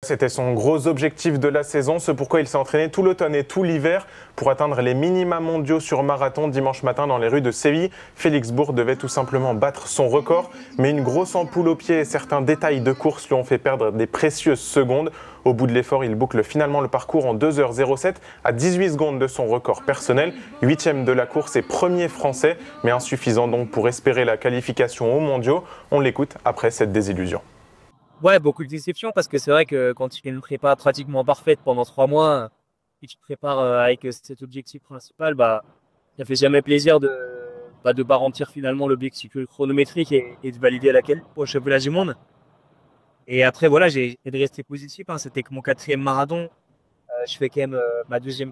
C'était son gros objectif de la saison, ce pourquoi il s'est entraîné tout l'automne et tout l'hiver pour atteindre les minima mondiaux sur marathon dimanche matin dans les rues de Séville. Félix Bourg devait tout simplement battre son record, mais une grosse ampoule au pied et certains détails de course lui ont fait perdre des précieuses secondes. Au bout de l'effort, il boucle finalement le parcours en 2h07 à 18 secondes de son record personnel. 8e de la course et premier français, mais insuffisant donc pour espérer la qualification aux mondiaux. On l'écoute après cette désillusion. Ouais, beaucoup de déceptions parce que c'est vrai que quand tu fais une prépa pratiquement parfaite pendant 3 mois et tu te prépares avec cet objectif principal, ça fait jamais plaisir de pas remplir finalement l'objectif chronométrique et de valider la qualif pour le championnat du monde. Et après, voilà, j'ai essayé de rester positif, hein. C'était que mon 4e marathon. Je fais quand même ma deuxième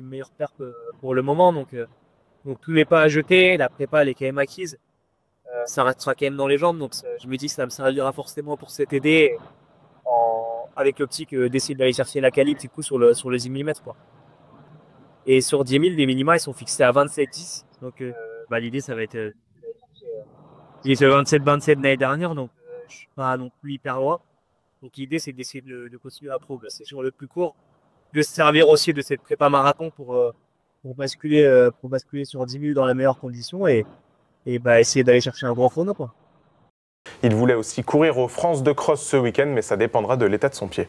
meilleure perf pour le moment. Donc tout n'est pas à jeter. La prépa, elle est quand même acquise. Ça restera quand même dans les jambes. Donc je me dis que ça me servira forcément pour cet aider avec l'optique d'essayer d'aller chercher la qualif du coup sur les 10 millimètres, quoi. Et sur 10 000, les minima, ils sont fixés à 27,10. Donc l'idée, ça va être il était 27 l'année dernière. Donc je suis pas non plus hyper loin. Donc l'idée, c'est d'essayer de continuer à progresser sur le plus court, de se servir aussi de cette prépa marathon pour basculer sur 10 minutes dans les meilleures conditions et essayer d'aller chercher un grand chrono, quoi. Il voulait aussi courir aux France de cross ce week-end, mais ça dépendra de l'état de son pied.